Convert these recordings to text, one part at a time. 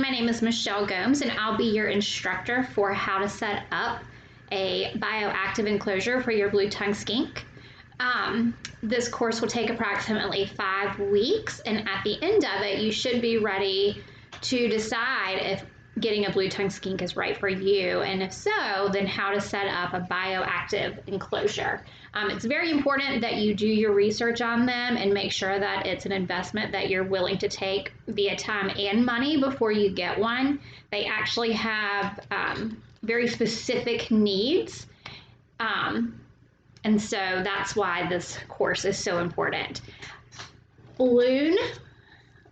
my name is Michelle Gomes, and I'll be your instructor for how to set up a bioactive enclosure for your blue tongue skink. This course will take approximately 5 weeks, and at the end of it, you should be ready to decide if getting a blue tongue skink is right for you, and if so, then how to set up a bioactive enclosure. It's very important that you do your research on them and make sure that it's an investment that you're willing to take via time and money before you get one. They actually have very specific needs, and so that's why this course is so important. Balloon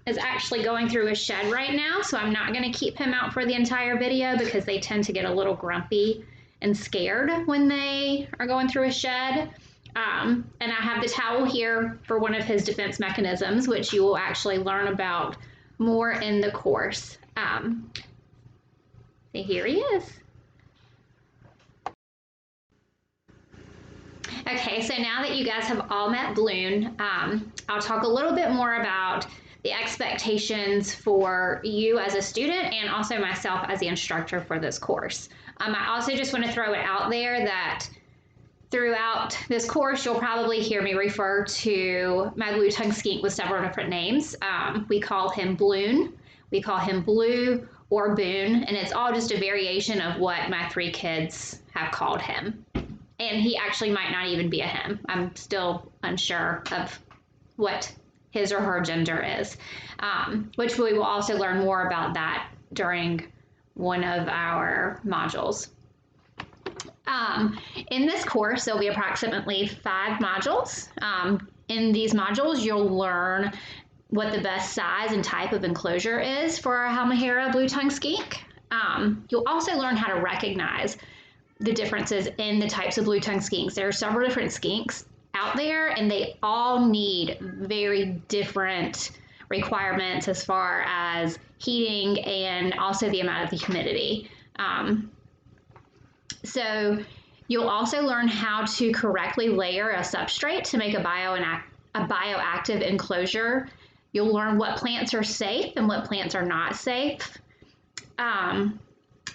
is actually going through a shed right now, so I'm not going to keep him out for the entire video because they tend to get a little grumpy and scared when they are going through a shed. And I have the towel here for one of his defense mechanisms, which you will actually learn about more in the course. See, here he is. Okay, so now that you guys have all met Balloon, I'll talk a little bit more about the expectations for you as a student and also myself as the instructor for this course. I also just want to throw it out there that throughout this course, you'll probably hear me refer to my blue tongue skink with several different names. We call him Balloon, we call him Blue or Boone, and it's all just a variation of what my 3 kids have called him. And he actually might not even be a him. I'm still unsure of what his or her gender is, which we will also learn more about that during one of our modules. In this course, there'll be approximately 5 modules. In these modules, you'll learn what the best size and type of enclosure is for our Halmahera blue tongue skink. You'll also learn how to recognize the differences in the types of blue tongue skinks. There are several different skinks out there, and they all need very different requirements as far as heating and also the amount of the humidity. So you'll also learn how to correctly layer a substrate to make a bioactive enclosure. You'll learn what plants are safe and what plants are not safe.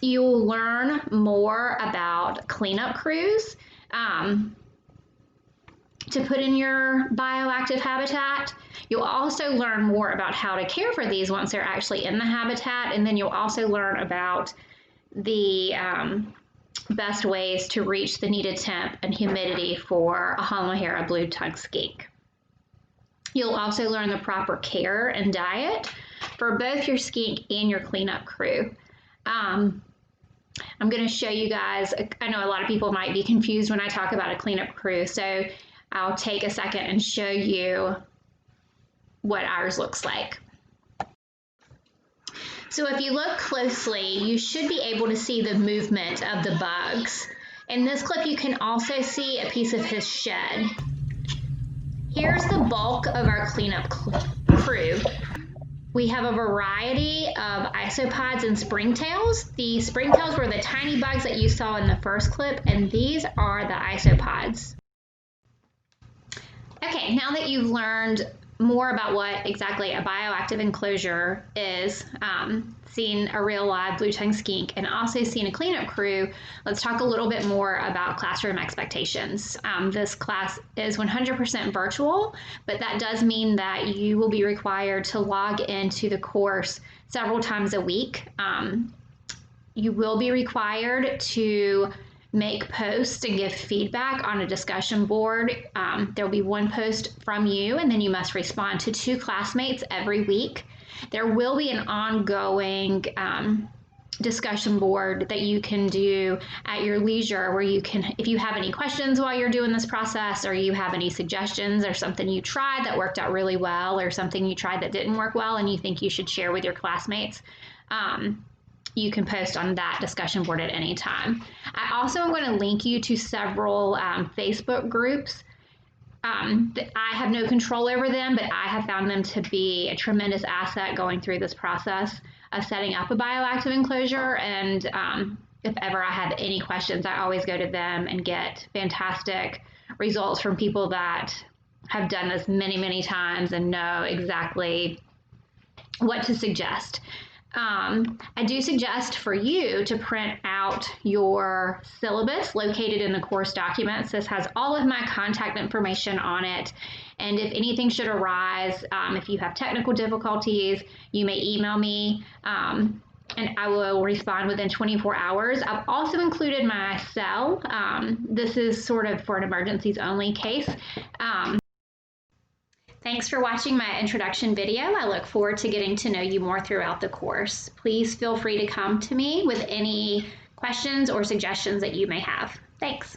You'll learn more about cleanup crews to put in your bioactive habitat. You'll also learn more about how to care for these once they're actually in the habitat, and then you'll also learn about the best ways to reach the needed temp and humidity for a Halmahera blue tongue skink. You'll also learn the proper care and diet for both your skink and your cleanup crew. I'm going to show you guys, I know a lot of people might be confused when I talk about a cleanup crew, so I'll take a second and show you what ours looks like. So if you look closely, you should be able to see the movement of the bugs. In this clip, you can also see a piece of his shed. Here's the bulk of our cleanup crew. We have a variety of isopods and springtails. The springtails were the tiny bugs that you saw in the first clip, and these are the isopods. Okay, now that you've learned more about what exactly a bioactive enclosure is, seen a real live blue tongue skink, and also seen a cleanup crew, let's talk a little bit more about classroom expectations. This class is 100% virtual, but that does mean that you will be required to log into the course several times a week. You will be required to make posts and give feedback on a discussion board. There'll be one post from you, and then you must respond to 2 classmates every week. There will be an ongoing discussion board that you can do at your leisure, where you can, if you have any questions while you're doing this process, or you have any suggestions or something you tried that worked out really well, or something you tried that didn't work well and you think you should share with your classmates, you can post on that discussion board at any time. I also am going to link you to several Facebook groups. I have no control over them, but I have found them to be a tremendous asset going through this process of setting up a bioactive enclosure. And if ever I have any questions, I always go to them and get fantastic results from people that have done this many, many times and know exactly what to suggest. I do suggest for you to print out your syllabus located in the course documents. This has all of my contact information on it. And if anything should arise, if you have technical difficulties, you may email me and I will respond within 24 hours. I've also included my cell. This is sort of for an emergencies only case. Thanks for watching my introduction video. I look forward to getting to know you more throughout the course. Please feel free to come to me with any questions or suggestions that you may have. Thanks.